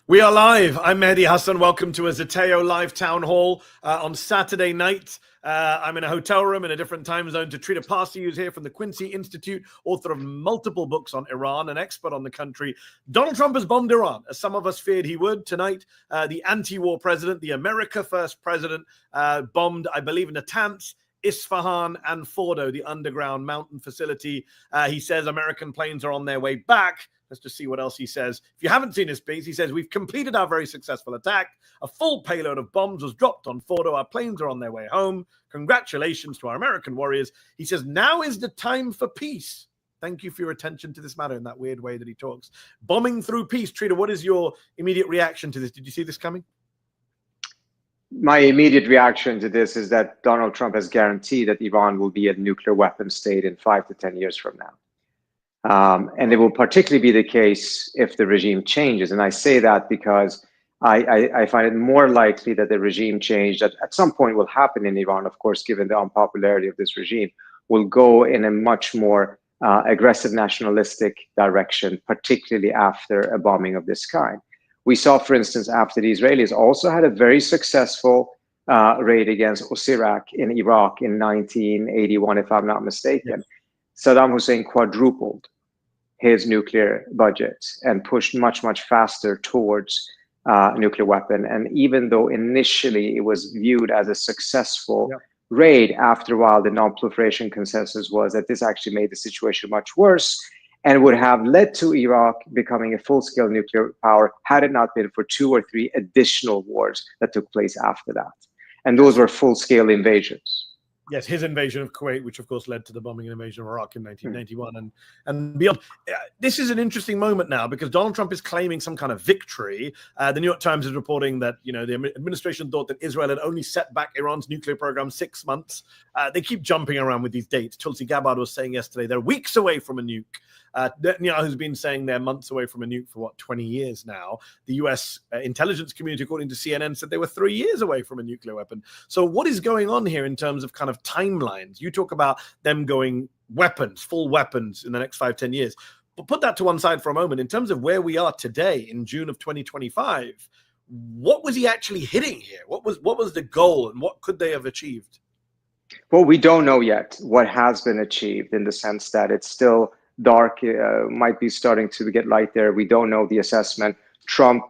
We are live. I'm Mehdi Hasan. Welcome to a Zeteo live town hall on Saturday night. I'm in a hotel room in a different time zone to Trita Parsi, who's here from the Quincy Institute, author of multiple books on Iran, an expert on the country. Donald Trump has bombed Iran, as some of us feared he would. Tonight, the anti-war president, the America First president, bombed, I believe, Natanz Isfahan and Fordow, the underground mountain facility. He says American planes are on their way back. Let's just see what else he says. If you haven't seen his piece, he says, we've completed our very successful attack. A full payload of bombs was dropped on Fordow. Our planes are on their way home. Congratulations to our American warriors. He says, now is the time for peace. Thank you for your attention to this matter in that weird way that he talks. Bombing through peace. Trita, what is your immediate reaction to this? Did you see this coming? My immediate reaction to this is that Donald Trump has guaranteed that Iran will be a nuclear weapon state in 5 to 10 years from now. And it will particularly be the case if the regime changes. And I say that because I find it more likely that the regime change that at some point will happen in Iran, of course, given the unpopularity of this regime, will go in a much more aggressive nationalistic direction, particularly after a bombing of this kind. We saw, for instance, after the Israelis also had a very successful raid against Osirak in Iraq in 1981, if I'm not mistaken. Yes. Saddam Hussein quadrupled his nuclear budget and pushed much, much faster towards nuclear weapon. And even though initially it was viewed as a successful raid, after a while, the non-proliferation consensus was that this actually made the situation much worse and would have led to Iraq becoming a full-scale nuclear power had it not been for 2 or 3 additional wars that took place after that. And those were full-scale invasions. Yes, his invasion of Kuwait, which of course led to the bombing and invasion of Iraq in 1991 and beyond. This is an interesting moment now because Donald Trump is claiming some kind of victory. The New York Times is reporting that, you know, the administration thought that Israel had only set back Iran's nuclear program 6 months. They keep jumping around with these dates. Tulsi Gabbard was saying yesterday they're weeks away from a nuke. Netanyahu has been saying they're months away from a nuke for, 20 years now. The U.S. Intelligence community, according to CNN, said they were 3 years away from a nuclear weapon. So what is going on here in terms of kind of timelines? You talk about them going weapons, full weapons in the next 5-10 years. But put that to one side for a moment. In terms of where we are today in June of 2025, what was he actually hitting here? What was the goal and what could they have achieved? Well, we don't know yet what has been achieved in the sense that it's still dark, might be starting to get light there. We don't know the assessment. Trump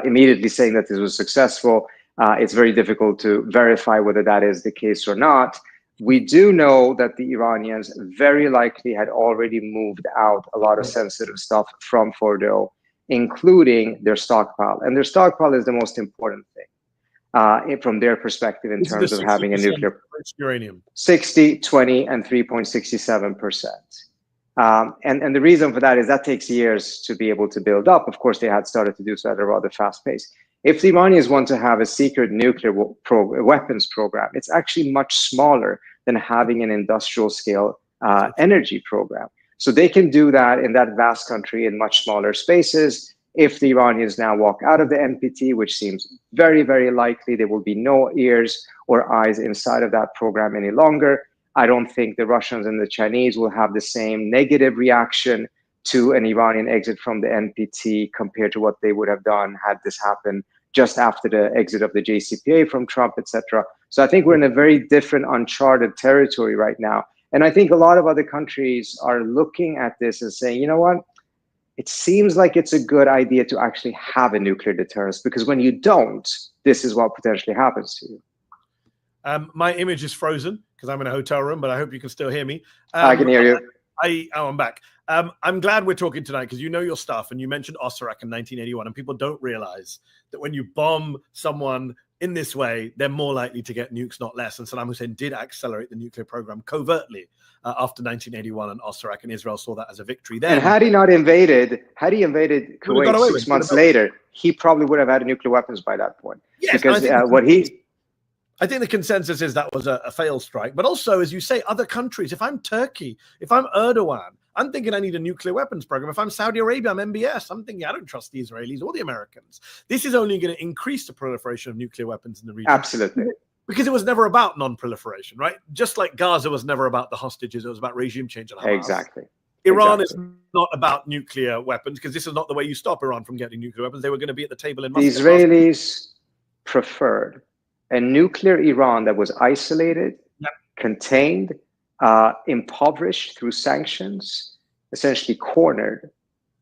immediately saying that this was successful. It's very difficult to verify whether that is the case or not. We do know that the Iranians very likely had already moved out a lot of sensitive stuff from Fordow, including their stockpile. And their stockpile is the most important thing from their perspective in terms of having a nuclear uranium. 60, 20, and 3.67%. And the reason for that is that takes years to be able to build up. Of course, they had started to do so at a rather fast pace. If the Iranians want to have a secret nuclear weapons program, it's actually much smaller than having an industrial scale energy program. So they can do that in that vast country in much smaller spaces. If the Iranians now walk out of the NPT, which seems very, very likely, there will be no ears or eyes inside of that program any longer. I don't think the Russians and the Chinese will have the same negative reaction to an Iranian exit from the NPT compared to what they would have done had this happened just after the exit of the JCPOA from Trump, etc. So I think we're in a very different, uncharted territory right now. And I think a lot of other countries are looking at this and saying, you know what? It seems like it's a good idea to actually have a nuclear deterrence, because when you don't, this is what potentially happens to you. My image is frozen because I'm in a hotel room, but I hope you can still hear me. I can hear you. I'm back. I'm glad we're talking tonight because you know your stuff, and you mentioned Osirak in 1981, and people don't realize that when you bomb someone in this way, they're more likely to get nukes, not less. And Saddam Hussein did accelerate the nuclear program covertly after 1981, and Osirak and Israel saw that as a victory then. And had he invaded Kuwait 6 months later, he probably would have had nuclear weapons by that point. Yes, because I think the consensus is that was a failed strike. But also, as you say, other countries, if I'm Turkey, if I'm Erdogan, I'm thinking I need a nuclear weapons program. If I'm Saudi Arabia, I'm MBS. I'm thinking I don't trust the Israelis or the Americans. This is only going to increase the proliferation of nuclear weapons in the region. Absolutely. Because it was never about non-proliferation, right? Just like Gaza was never about the hostages. It was about regime change. Exactly. Iran Exactly. is not about nuclear weapons, because this is not the way you stop Iran from getting nuclear weapons. They were going to be at the table in The Muscat last week. Israelis preferred a nuclear Iran that was isolated, Yep. contained, impoverished through sanctions, essentially cornered,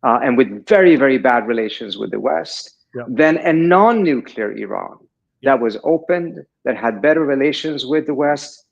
and with very, very bad relations with the West, Yep. than a non-nuclear Iran that was opened, that had better relations with the West,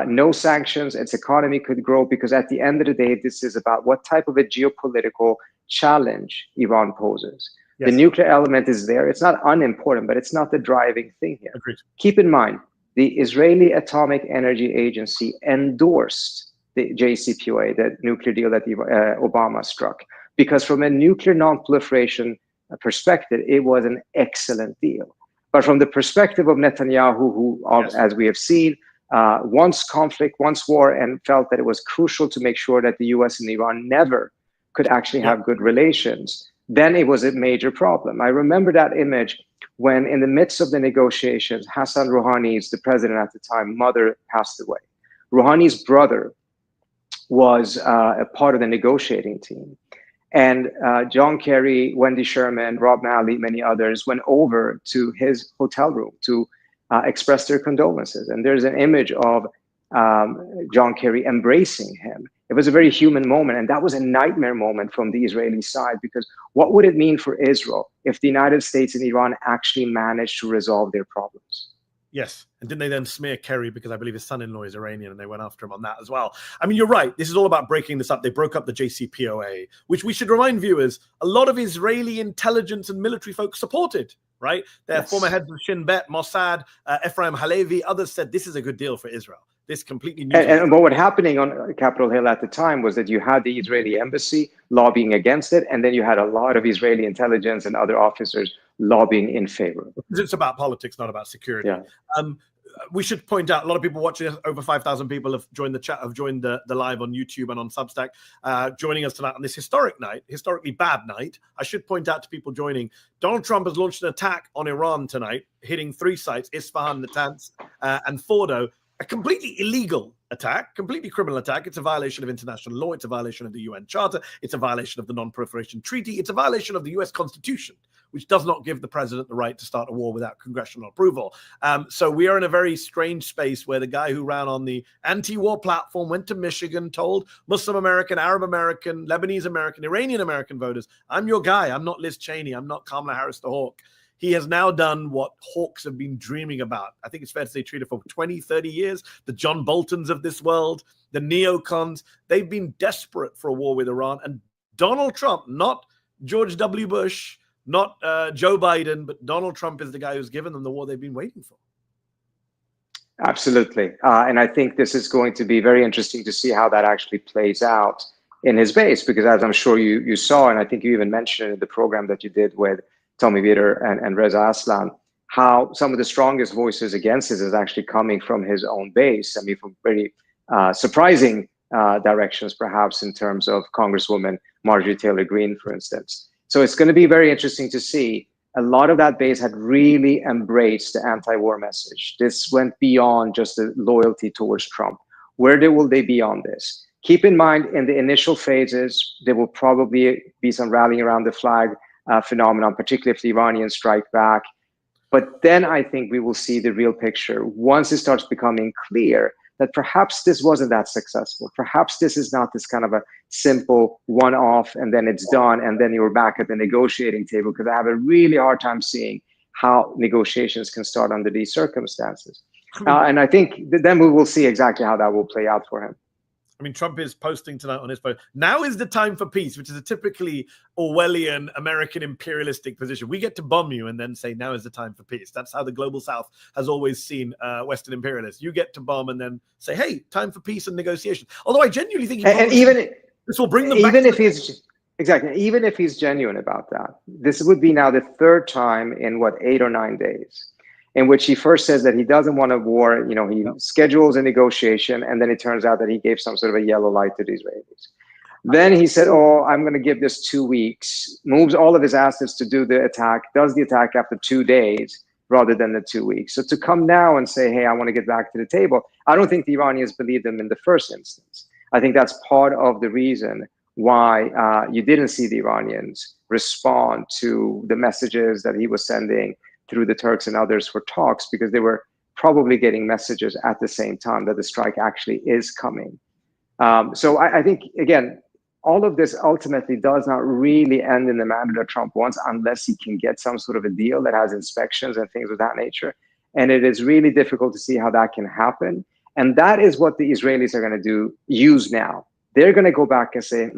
no sanctions, its economy could grow, because at the end of the day, this is about what type of a geopolitical challenge Iran poses. Yes. The nuclear element is there. It's not unimportant, but it's not the driving thing here. Agreed. Keep in mind, the Israeli Atomic Energy Agency endorsed the JCPOA, the nuclear deal that Obama struck, because from a nuclear non-proliferation perspective, it was an excellent deal. But from the perspective of Netanyahu, who, Yes. as we have seen, wants conflict, wants war, and felt that it was crucial to make sure that the US and Iran never could actually have good relations, then it was a major problem. I remember that image when, in the midst of the negotiations, Hassan Rouhani's, the president at the time, mother passed away. Rouhani's brother was a part of the negotiating team. And John Kerry, Wendy Sherman, Rob Malley, many others went over to his hotel room to express their condolences. And there's an image of John Kerry embracing him. It was a very human moment. And that was a nightmare moment from the Israeli side, because what would it mean for Israel if the United States and Iran actually managed to resolve their problems? Yes. And didn't they then smear Kerry, because I believe his son-in-law is Iranian, and they went after him on that as well? I mean, you're right. This is all about breaking this up. They broke up the JCPOA, which we should remind viewers, a lot of Israeli intelligence and military folks supported, right? Their former heads of Shin Bet, Mossad, Ephraim Halevi, others said this is a good deal for Israel. This completely new. And what was happening on Capitol Hill at the time was that you had the Israeli embassy lobbying against it, and then you had a lot of Israeli intelligence and other officers lobbying in favor. It's about politics, not about security. Yeah. We should point out, a lot of people watching us, over 5,000 people have joined the chat, have joined the live on YouTube and on Substack, joining us tonight on this historically bad night. I should point out to people joining, Donald Trump has launched an attack on Iran tonight, hitting 3 sites, Isfahan, Natanz, and Fordow. A completely illegal attack, completely criminal attack. It's a violation of international law. It's a violation of the UN Charter. It's a violation of the Non-Proliferation Treaty. It's a violation of the US Constitution, which does not give the president the right to start a war without congressional approval. So we are in a very strange space where the guy who ran on the anti-war platform went to Michigan, told Muslim American, Arab American, Lebanese American, Iranian American voters, I'm your guy. I'm not Liz Cheney. I'm not Kamala Harris the Hawk. He has now done what hawks have been dreaming about. I think it's fair to say, Trita, for 20, 30 years, the John Boltons of this world, the neocons, they've been desperate for a war with Iran. And Donald Trump, not George W. Bush, not Joe Biden, but Donald Trump is the guy who's given them the war they've been waiting for. Absolutely. And I think this is going to be very interesting to see how that actually plays out in his base, because as I'm sure you saw, and I think you even mentioned in the program that you did with Tommy Vietor and Reza Aslan, how some of the strongest voices against this is actually coming from his own base. I mean, from very surprising directions, perhaps, in terms of Congresswoman Marjorie Taylor Greene, for instance. So it's going to be very interesting to see. A lot of that base had really embraced the anti-war message. This went beyond just the loyalty towards Trump. Where will they be on this? Keep in mind, in the initial phases, there will probably be some rallying around the flag phenomenon, particularly if the Iranians strike back. But then I think we will see the real picture once it starts becoming clear that perhaps this wasn't that successful. Perhaps this is not this kind of a simple one-off and then it's done and then you're back at the negotiating table, because I have a really hard time seeing how negotiations can start under these circumstances. And I think then we will see exactly how that will play out for him. I mean, Trump is posting tonight on his post, now is the time for peace, which is a typically Orwellian American imperialistic position. We get to bomb you and then say, now is the time for peace. That's how the global South has always seen Western imperialists. You get to bomb and then say, hey, time for peace and negotiation. Although I genuinely think this will bring them back. Even if he's genuine about that, this would be now the 3rd time in 8 or 9 days in which he first says that he doesn't want a war. You know, he schedules a negotiation, and then it turns out that he gave some sort of a yellow light to the Israelis. Then he said, oh, I'm going to give this 2 weeks, moves all of his assets to do the attack, does the attack after 2 days rather than the 2 weeks. So to come now and say, hey, I want to get back to the table, I don't think the Iranians believed him in the first instance. I think that's part of the reason why you didn't see the Iranians respond to the messages that he was sending through the Turks and others for talks, because they were probably getting messages at the same time that the strike actually is coming. So I think, again, all of this ultimately does not really end in the manner that Trump wants, unless he can get some sort of a deal that has inspections and things of that nature. And it is really difficult to see how that can happen. And that is what the Israelis are going to use now. They're going to go back and say,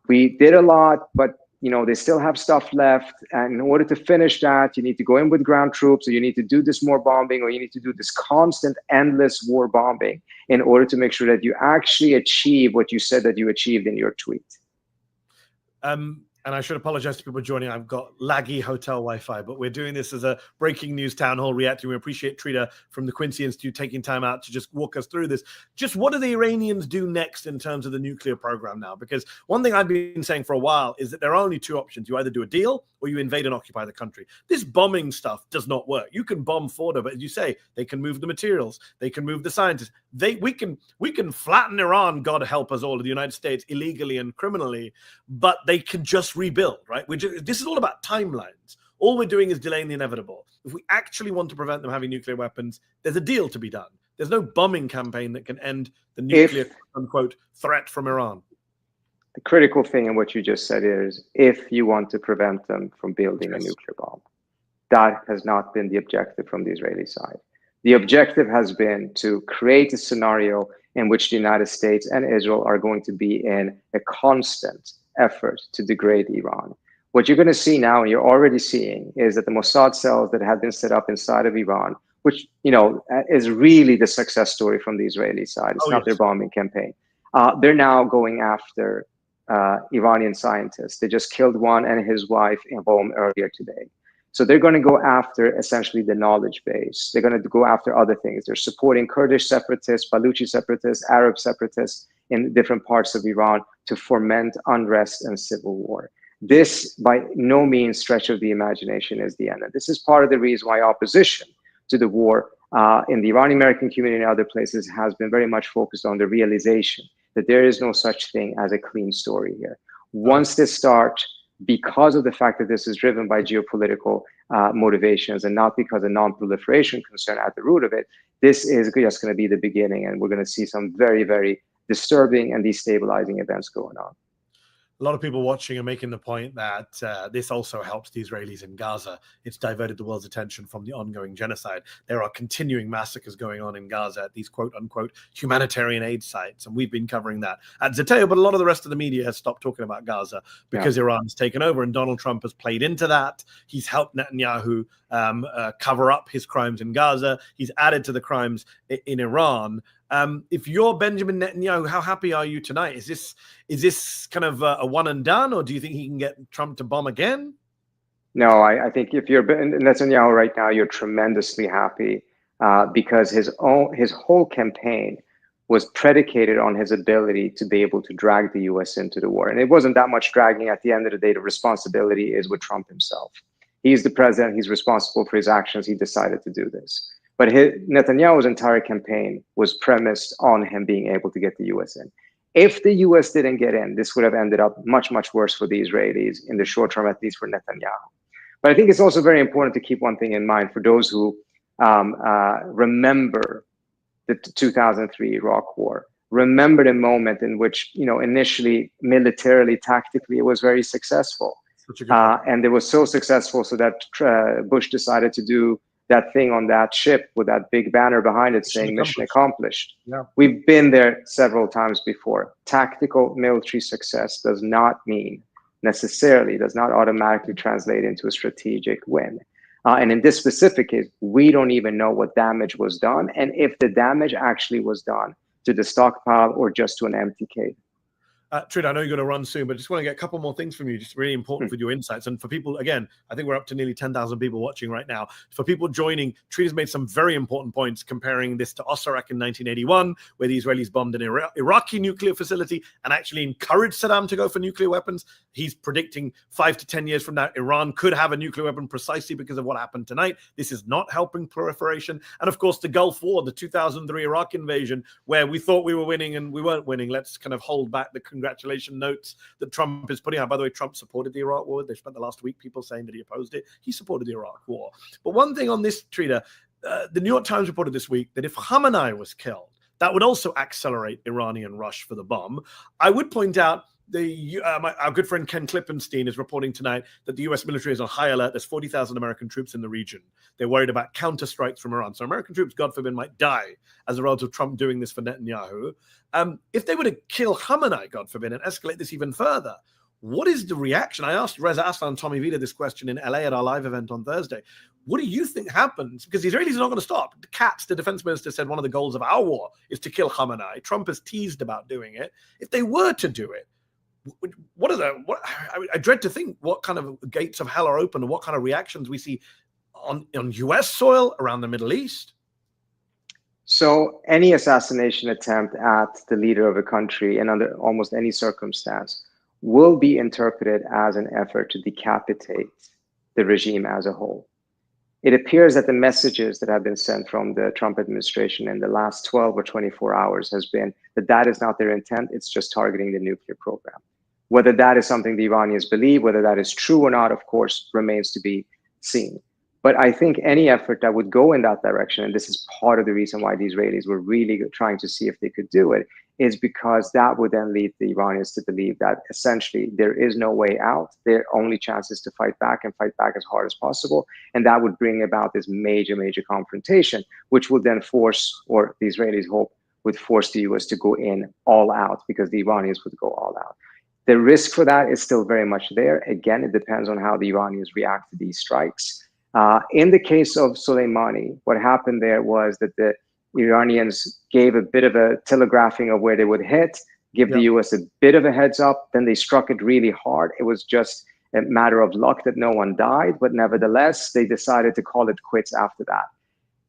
we did a lot, but they still have stuff left. And in order to finish that, you need to go in with ground troops, or you need to do this more bombing, or you need to do this constant, endless war bombing in order to make sure that you actually achieve what you said that you achieved in your tweet. And I should apologize to people joining. I've got laggy hotel Wi-Fi, but we're doing this as a breaking news town hall reacting. We appreciate Trita from the Quincy Institute taking time out to just walk us through this. Just what do the Iranians do next in terms of the nuclear program now? Because one thing I've been saying for a while is that there are only two options. You either do a deal or you invade and occupy the country. This bombing stuff does not work. You can bomb Fordow, but as you say, they can move the materials. They can move the scientists. We can flatten Iran, God help us all, of the United States, illegally and criminally, but they can just rebuild, right? This is all about timelines. All we're doing is delaying the inevitable. If we actually want to prevent them having nuclear weapons, there's a deal to be done. There's no bombing campaign that can end the nuclear, unquote, threat from Iran. The critical thing in what you just said is, if you want to prevent them from building a nuclear bomb, that has not been the objective from the Israeli side. The objective has been to create a scenario in which the United States and Israel are going to be in a constant effort to degrade Iran. What you're going to see now, and you're already seeing, is that the Mossad cells that have been set up inside of Iran, which is really the success story from the Israeli side. It's not their bombing campaign. They're now going after Iranian scientists. They just killed one and his wife in home earlier today. So they're going to go after essentially the knowledge base. They're going to go after other things. They're supporting Kurdish separatists, Baluchi separatists, Arab separatists in different parts of Iran to foment unrest and civil war. This, by no means stretch of the imagination, is the end. And this is part of the reason why opposition to the war in the Iranian-American community and other places has been very much focused on the realization that there is no such thing as a clean story here. Once this starts, because of the fact that this is driven by geopolitical motivations and not because of non-proliferation concern at the root of it, this is just going to be the beginning, and we're going to see some very, very disturbing and destabilizing events going on. A lot of people watching are making the point that this also helps the Israelis in Gaza. It's diverted the world's attention from the ongoing genocide. There are continuing massacres going on in Gaza at these quote-unquote humanitarian aid sites, and we've been covering that at Zeteo, but a lot of the rest of the media has stopped talking about Gaza because Iran's taken over, and Donald Trump has played into that. He's helped Netanyahu cover up his crimes in Gaza. He's added to the crimes in Iran. If you're Benjamin Netanyahu, how happy are you tonight? Is this kind of a one and done, or do you think he can get Trump to bomb again? No, I think if you're Netanyahu right now, you're tremendously happy because his whole campaign was predicated on his ability to be able to drag the U.S. into the war. And it wasn't that much dragging. At the end of the day, the responsibility is with Trump himself. He's the president. He's responsible for his actions. He decided to do this. But Netanyahu's entire campaign was premised on him being able to get the U.S. in. If the U.S. didn't get in, this would have ended up much, much worse for the Israelis in the short term, at least for Netanyahu. But I think it's also very important to keep one thing in mind for those who remember the 2003 Iraq War. Remember the moment in which, initially, militarily, tactically, it was very successful. And it was so successful so that Bush decided to do that thing on that ship with that big banner behind it saying mission accomplished. Yeah. We've been there several times before. Tactical military success does not automatically translate into a strategic win. And in this specific case, we don't even know what damage was done and if the damage actually was done to the stockpile or just to an empty cave. Trita, I know you're going to run soon, but just want to get a couple more things from you, just really important with your insights. And for people, again, I think we're up to nearly 10,000 people watching right now. For people joining, Trita's made some very important points comparing this to Osirak in 1981, where the Israelis bombed an Iraqi nuclear facility and actually encouraged Saddam to go for nuclear weapons. He's predicting 5 to 10 years from now, Iran could have a nuclear weapon precisely because of what happened tonight. This is not helping proliferation. And of course, the Gulf War, the 2003 Iraq invasion, where we thought we were winning and we weren't winning. Let's kind of hold back the congratulation notes that Trump is putting out. By the way, Trump supported the Iraq war. They spent the last week people saying that he opposed it. He supported the Iraq war. But one thing on this, Trita, the New York Times reported this week that if Khamenei was killed, that would also accelerate Iranian rush for the bomb. I would point out our good friend Ken Klippenstein is reporting tonight that the U.S. military is on high alert. There's 40,000 American troops in the region. They're worried about counterstrikes from Iran. So American troops, God forbid, might die as a result of Trump doing this for Netanyahu. If they were to kill Khamenei, God forbid, and escalate this even further, what is the reaction? I asked Reza Aslan and Tommy Vida this question in LA at our live event on Thursday. What do you think happens? Because the Israelis are not going to stop. Katz, the defense minister, said one of the goals of our war is to kill Khamenei. Trump has teased about doing it. If they were to do it, I dread to think what kind of gates of hell are open and what kind of reactions we see on U.S. soil around the Middle East. So any assassination attempt at the leader of a country and under almost any circumstance will be interpreted as an effort to decapitate the regime as a whole. It appears that the messages that have been sent from the Trump administration in the last 12 or 24 hours has been that that is not their intent. It's just targeting the nuclear program. Whether that is something the Iranians believe, whether that is true or not, of course, remains to be seen. But I think any effort that would go in that direction, and this is part of the reason why the Israelis were really trying to see if they could do it, is because that would then lead the Iranians to believe that essentially there is no way out. Their only chance is to fight back and fight back as hard as possible. And that would bring about this major, major confrontation, which would then force, or the Israelis hope, would force the US to go in all out because the Iranians would go all out. The risk for that is still very much there. Again, it depends on how the Iranians react to these strikes. In the case of Soleimani, what happened there was that the Iranians gave a bit of a telegraphing of where they would hit, give the US a bit of a heads up, then they struck it really hard. It was just a matter of luck that no one died, but nevertheless, they decided to call it quits after that.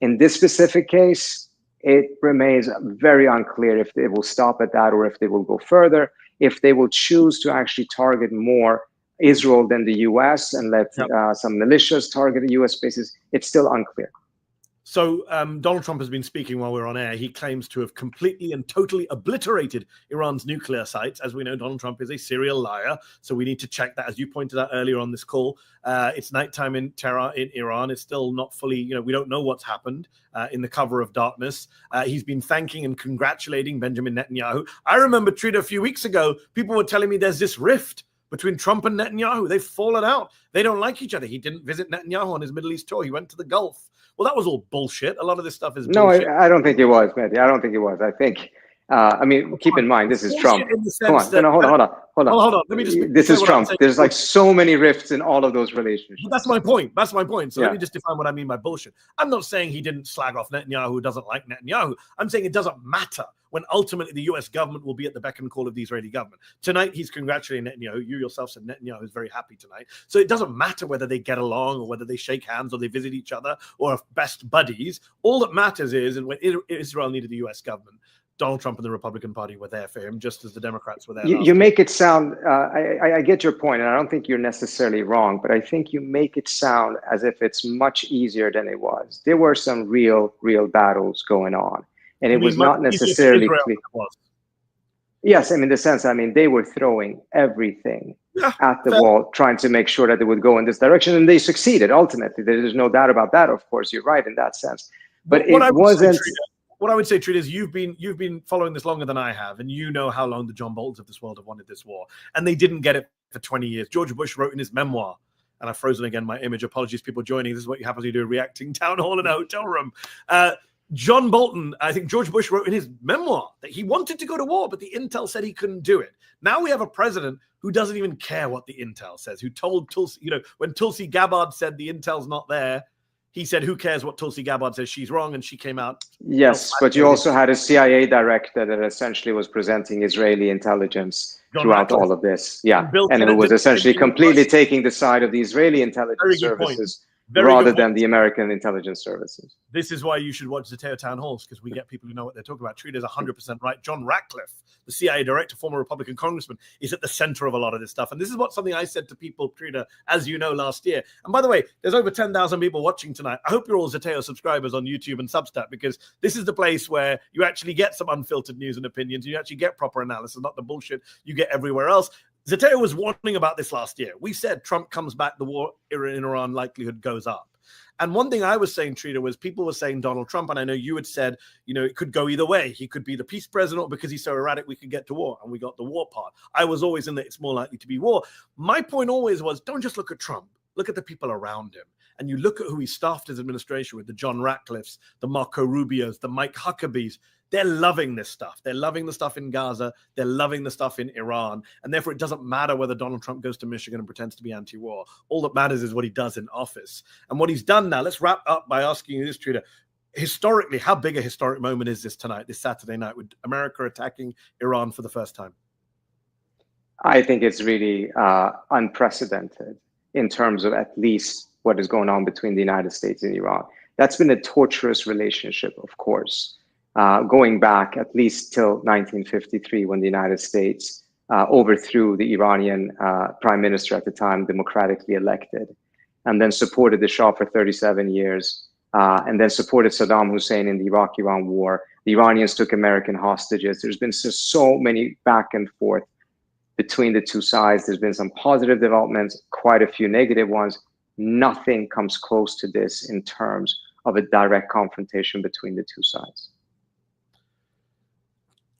In this specific case, it remains very unclear if they will stop at that or if they will go further. If they will choose to actually target more Israel than the US and let some militias target the US bases, it's still unclear. So Donald Trump has been speaking while we're on air. He claims to have completely and totally obliterated Iran's nuclear sites. As we know, Donald Trump is a serial liar. So we need to check that. As you pointed out earlier on this call, it's nighttime in Tehran, in Iran. It's still not fully, we don't know what's happened in the cover of darkness. He's been thanking and congratulating Benjamin Netanyahu. I remember, Trita, a few weeks ago, people were telling me there's this rift between Trump and Netanyahu. They've fallen out. They don't like each other. He didn't visit Netanyahu on his Middle East tour. He went to the Gulf. Well, that was all bullshit. A lot of this stuff is bullshit. No, I don't think it was, Mehdi. I don't think it was. I think, keep in mind, this is Trump. Come on, hold on. Let me just. This is Trump. There's like so many rifts in all of those relationships. But that's my point. So let me just define what I mean by bullshit. I'm not saying he didn't slag off Netanyahu, who doesn't like Netanyahu. I'm saying it doesn't matter when ultimately the US government will be at the beck and call of the Israeli government. Tonight, he's congratulating Netanyahu. You yourself said Netanyahu is very happy tonight. So it doesn't matter whether they get along or whether they shake hands or they visit each other or are best buddies. All that matters is, and when Israel needed the US government, Donald Trump and the Republican Party were there for him, just as the Democrats were there. You make it sound, I get your point, and I don't think you're necessarily wrong, but I think you make it sound as if it's much easier than it was. There were some real battles going on. And it was not necessarily clear. Yes, in the sense, they were throwing everything at the wall, trying to make sure that they would go in this direction, and they succeeded. Ultimately, there's no doubt about that. Of course, you're right in that sense. But what I would say, Trita, is you've been following this longer than I have, and you know how long the John Boltons of this world have wanted this war, and they didn't get it for 20 years. George Bush wrote in his memoir, and I've frozen again my image. Apologies, people joining. This is what happens when you do a reacting town hall in a hotel room. John Bolton, I think George Bush wrote in his memoir that he wanted to go to war, but the intel said he couldn't do it. Now we have a president who doesn't even care what the intel says, who told Tulsi, when Tulsi Gabbard said the intel's not there, he said, who cares what Tulsi Gabbard says, she's wrong, and she came out. Yes, but you also had a CIA director that essentially was presenting Israeli intelligence throughout all of this. Yeah, and it was essentially completely taking the side of the Israeli intelligence services rather than the American intelligence services. This is why you should watch Zeteo town halls, because we get people who know what they're talking about. Trita's 100% right. John Ratcliffe, the CIA director, former Republican congressman, is at the center of a lot of this stuff. And this is something I said to people, Trita, as you know, last year. And by the way, there's over 10,000 people watching tonight. I hope you're all Zeteo subscribers on YouTube and Substack, because this is the place where you actually get some unfiltered news and opinions. And you actually get proper analysis, not the bullshit you get everywhere else. Zeteo was warning about this last year. We said Trump comes back, the war in Iran likelihood goes up. And one thing I was saying, Trita, was people were saying Donald Trump, and I know you had said, it could go either way. He could be the peace president, or because he's so erratic, we could get to war. And we got the war part. I was always in that it's more likely to be war. My point always was, don't just look at Trump. Look at the people around him. And you look at who he staffed his administration with, the John Ratcliffes, the Marco Rubios, the Mike Huckabees. They're loving this stuff. They're loving the stuff in Gaza. They're loving the stuff in Iran. And therefore, it doesn't matter whether Donald Trump goes to Michigan and pretends to be anti-war. All that matters is what he does in office. And what he's done now, let's wrap up by asking you this, Trita. Historically, how big a historic moment is this tonight, this Saturday night, with America attacking Iran for the first time? I think it's really unprecedented in terms of at least what is going on between the United States and Iran. That's been a torturous relationship, of course. Going back at least till 1953, when the United States overthrew the Iranian prime minister at the time, democratically elected, and then supported the Shah for 37 years, and then supported Saddam Hussein in the Iraq-Iran war. The Iranians took American hostages. There's been so many back and forth between the two sides. There's been some positive developments, quite a few negative ones. Nothing comes close to this in terms of a direct confrontation between the two sides.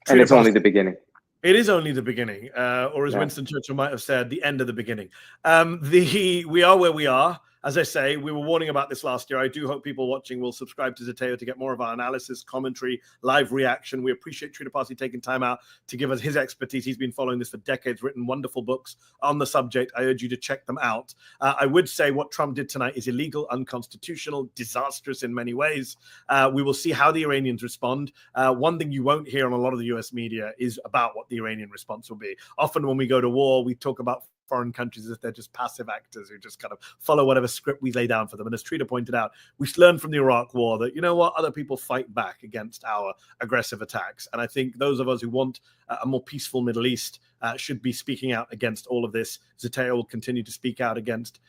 And it's only the beginning. It is only the beginning, or as Winston Churchill might have said, the end of the beginning. We are where we are. As I say, we were warning about this last year. I do hope people watching will subscribe to Zeteo to get more of our analysis, commentary, live reaction. We appreciate Trita Parsi taking time out to give us his expertise. He's been following this for decades, written wonderful books on the subject. I urge you to check them out. I would say what Trump did tonight is illegal, unconstitutional, disastrous in many ways. We will see how the Iranians respond. One thing you won't hear on a lot of the US media is about what the Iranian response will be. Often when we go to war, we talk about foreign countries as if they're just passive actors who just kind of follow whatever script we lay down for them. And as Trita pointed out, we learned from the Iraq war that, other people fight back against our aggressive attacks. And I think those of us who want a more peaceful Middle East should be speaking out against all of this. Zeteo will continue to speak out against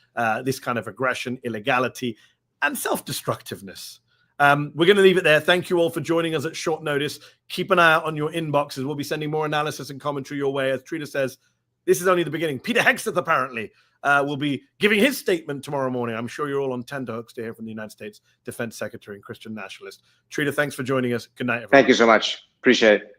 this kind of aggression, illegality, and self-destructiveness. We're going to leave it there. Thank you all for joining us at short notice. Keep an eye out on your inboxes. We'll be sending more analysis and commentary your way. As Trita says, this is only the beginning. Peter Hegseth apparently will be giving his statement tomorrow morning. I'm sure you're all on tenterhooks to hear from the United States Defense Secretary and Christian nationalist. Trita, thanks for joining us. Good night, everyone. Thank you so much. Appreciate it.